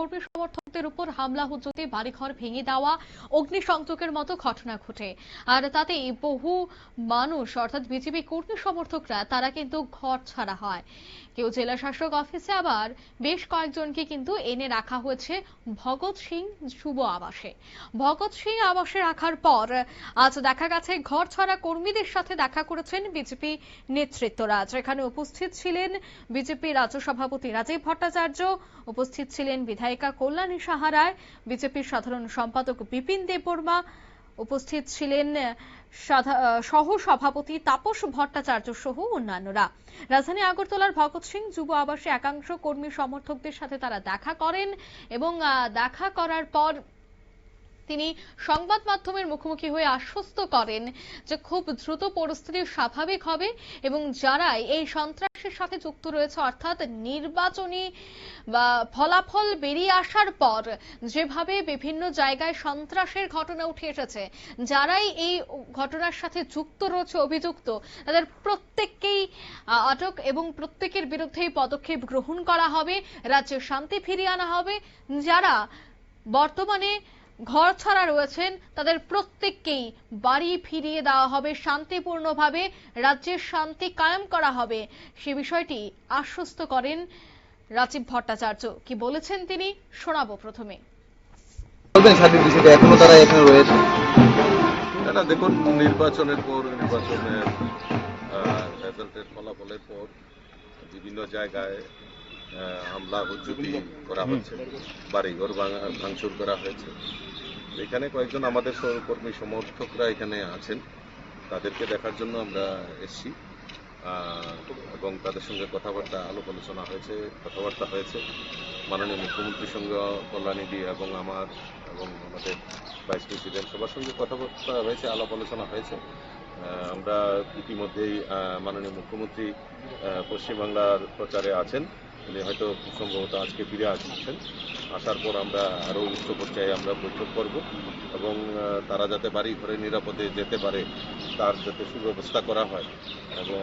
কর্মী সমর্থকদের উপর হামলা হুজুতে বাড়িঘর ভেঙে দেওয়া, অগ্নিসংযোগের মতো ঘটনা ঘটে। আর তাতে বহু মানুষ অর্থাৎ বিজেপি কর্মী সমর্থকরা তারা কিন্তু ঘর ছাড়া হয়। কেউ জেলা শাসক অফিসে, আবার বেশ কয়েকজনকে কিন্তু এনে রাখা হয়েছে ভগৎ সিং যুব আবাসে। ভগৎ সিং আবাসে রাখার পর আজ দেখা গেছে ঘর ছাড়া কর্মীদের সাথে দেখা করেছেন বিজেপি নেতৃত্বরা। এখানে উপস্থিত ছিলেন বিজেপি রাজ্য সভাপতি রাজীব ভট্টাচার্য, উপস্থিত ছিলেন বিধায়িকা কল্যাণী সাহা রায়, বিজেপির সাধারণ সম্পাদক বিপিন দেববর্মা, উপস্থিত ছিলেন সহ সভাপতি তাপস ভট্টাচার্য সহ অন্যান্যরা। রাজধানী আগরতলার ভগৎ সিং যুব আবাসে একাংশ কর্মী সমর্থকদের সাথে তারা দেখা করেন এবং দেখা করার পর তিনি সংবাদ মাধ্যমের মুখোমুখি হয়ে আশ্বস্ত করেন যে খুব দ্রুত পরিস্থিতি স্বাভাবিক হবে এবং যারাই এই সন্ত্রাসের সাথে যুক্ত রয়েছে, অর্থাৎ নির্বাচনী বা ফলাফল বেরিয়ে আসার পর যেভাবে বিভিন্ন জায়গায় সন্ত্রাসের ঘটনা উঠে এসেছে, যারাই এই ঘটনার সাথে যুক্ত রয়েছে অভিযুক্ত, তাদের প্রত্যেককেই আটক এবং প্রত্যেকের বিরুদ্ধেই পদক্ষেপ গ্রহণ করা হবে, রাজ্যে শান্তি ফিরিয়ে আনা হবে। যারা বর্তমানে ঘর ছাড়া রয়েছেন তাদের প্রত্যেককেই বাড়ি ফিরিয়ে দেওয়া হবে, শান্তিপূর্ণভাবে রাজ্যের শান্তি কায়েম করা হবে, সে বিষয়টি আশ্বস্ত করেন রাজীব ভট্টাচার্য। কি বলেছেন তিনি শোনাবো প্রথমে। এখনো তারা এখানে রয়েছে। না, দেখুন, নির্বাচনের পর নির্বাচনের রেজাল্টের ফলাফলের পর বিভিন্ন জায়গায় হামলা হুজ্জুতি করা হচ্ছে, বাড়িঘর ভাঙচুর করা হয়েছে। এখানে কয়েকজন আমাদের সহকর্মী সমর্থকরা এখানে আছেন, তাদেরকে দেখার জন্য আমরা এসেছি এবং তাদের সঙ্গে কথাবার্তা আলাপ আলোচনা হয়েছে, কথাবার্তা হয়েছে। মাননীয় মুখ্যমন্ত্রীর সঙ্গে কল্যাণীদি এবং আমার এবং আমাদের ভাইস প্রেসিডেন্ট সবার সঙ্গে কথাবার্তা হয়েছে, আলাপ আলোচনা হয়েছে। আমরা ইতিমধ্যেই মাননীয় মুখ্যমন্ত্রী পশ্চিমবাংলার প্রচারে আছেন, উনি হয়তো সম্ভবত আজকে ফিরে আসছেন। আসার পর আমরা আরও উচ্চ পর্যায়ে আমরা বৈঠক করব এবং তারা যাতে বাড়ি ঘরে নিরাপদে যেতে পারে তার যাতে সুব্যবস্থা করা হয় এবং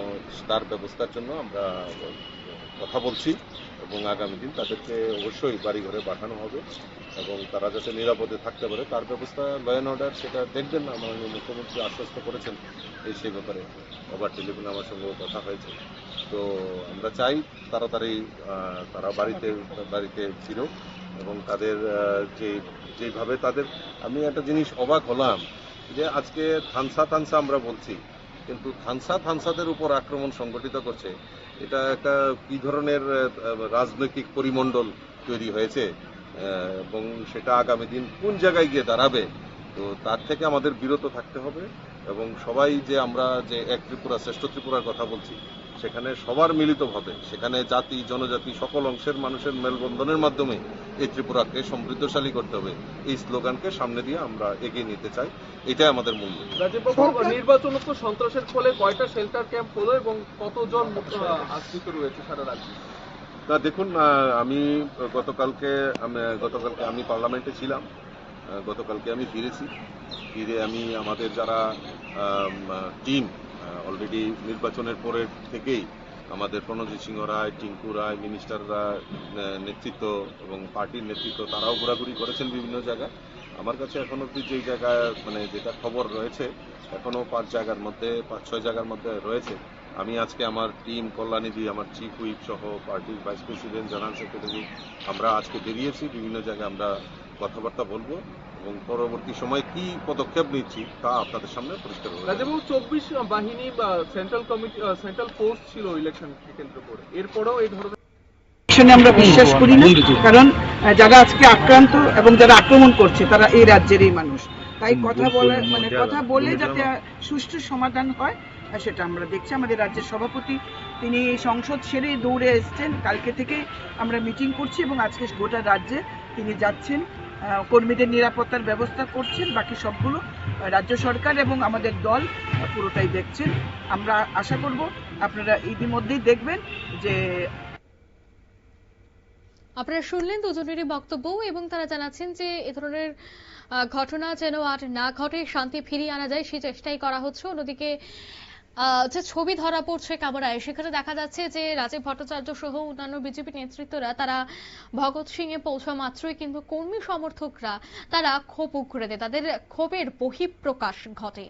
তার ব্যবস্থার জন্য আমরা কথা বলছি এবং আগামী দিন তাদেরকে অবশ্যই বাড়ি ঘরে পাঠানো হবে এবং তারা যাতে নিরাপদে থাকতে পারে তার ব্যবস্থা, ল অ্যান্ড অর্ডার সেটা দেখবেন না। মাননীয় মুখ্যমন্ত্রী আশ্বস্ত করেছেন সেই ব্যাপারে, আবার টেলিফোনে আমার সঙ্গেও কথা হয়েছে। তো আমরা চাই তাড়াতাড়ি তারা বাড়িতে ফিরুক এবং তাদের যেভাবে তাদের, আমি একটা জিনিস অবাক হলাম যে আজকে থানসা আমরা বলছি, কিন্তু থানসাদের উপর আক্রমণ সংগঠিত করছে। এটা একটা কি ধরনের রাজনৈতিক পরিমণ্ডল তৈরি হয়েছে এবং সেটা আগামী দিন কোন জায়গায় গিয়ে দাঁড়াবে, তো তার থেকে আমাদের বিরত থাকতে হবে এবং সবাই যে আমরা যে এক ত্রিপুরা শ্রেষ্ঠ ত্রিপুরার কথা বলছি, সেখানে সবার মিলিতভাবে, সেখানে জাতি জনজাতি সকল অংশের মানুষের মেলবন্ধনের মাধ্যমে এই ত্রিপুরাকে সমৃদ্ধশালী করতে হবে, এই স্লোগানকে সামনে দিয়ে আমরা এগিয়ে নিতে চাই। এটাই আমাদের মূল লক্ষ্য। নির্বাচন তো সন্ত্রাসের ফলে কয়টা শেল্টার ক্যাম্প হলো এবং কতজন আশ্রিত রয়েছে সারা রাজ্যে? তা দেখুন, আমি গতকালকে আমি পার্লামেন্টে ছিলাম, গতকালকে আমি ফিরে আমি আমাদের যারা টিম অলরেডি নির্বাচনের পরের থেকেই আমাদের প্রণজিৎ সিংহ রায়, টিঙ্কু রায়, মিনিস্টাররা নেতৃত্ব এবং পার্টির নেতৃত্ব তারাও ঘোরাঘুরি করেছেন বিভিন্ন জায়গায়। আমার কাছে এখন অব্দি যে জায়গায় যেটা খবর রয়েছে, এখনো 5-6 জায়গার মধ্যে রয়েছে। আমি আজকে আমার টিম কল্যাণীদি, আমার চিফ হুইপ সহ পার্টির ভাইস প্রেসিডেন্ট, জেনারেল সেক্রেটারি, আমরা আজকে বেরিয়েছি, বিভিন্ন জায়গায় আমরা কথাবার্তা বলবো এবং পরবর্তী সময় কি পদক্ষেপ নিচ্ছি তা আপনাদের সামনে পরিষ্কার হবে। 24 বাহিনী বা সেন্ট্রাল ফোর্স ছিল ইলেকশনকে কেন্দ্র করে, এরপরেও এই ধরনের আমরা বিশ্বাস করি না, কারণ যারা আজকে আক্রান্ত এবং যারা আক্রমণ করছে তারা এই রাজ্যেরই মানুষ। তাই কথা বলে যাতে সুষ্ঠু সমাধান হয় সেটা আমরা দেখছি। আমাদের রাজ্যের সভাপতি তিনি সংসদ সেরে দৌড়ে এসছেন, কালকে থেকে আমরা মিটিং করছি এবং আজকে গোটা রাজ্যে তিনি যাচ্ছেন, কর্মীদের নিরাপত্তার ব্যবস্থা করছেন। বাকি সবগুলো রাজ্য সরকার এবং আমাদের দল পুরোটাই দেখছেন। আমরা আশা করব আপনারা ইতিমধ্যেই দেখবেন যে আপনারা শুনলেন দুজনেরই বক্তব্য এবং তারা জানাচ্ছেন যে এ ধরনের ঘটনা যেন আর না ঘটে, শান্তি ফিরিয়ে আনা যায় সেই চেষ্টাই করা হচ্ছে। অন্যদিকে যে ছবি ধরা পড়ছে ক্যামেরায়, সেখানে দেখা যাচ্ছে যে রাজীব ভট্টাচার্য সহ অন্যান্য বিজেপি নেতৃত্বরা তারা ভগৎ সিং এ পৌঁছা মাত্রই কিন্তু কর্মী সমর্থকরা তারা ক্ষোভ উগরে দেয়, তাদের ক্ষোভের বহিঃপ্রকাশ ঘটে।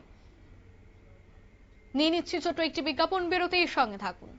নিয়ে নিচ্ছি ছোট্ট একটি বিজ্ঞাপন বিরতির সঙ্গে থাকুন।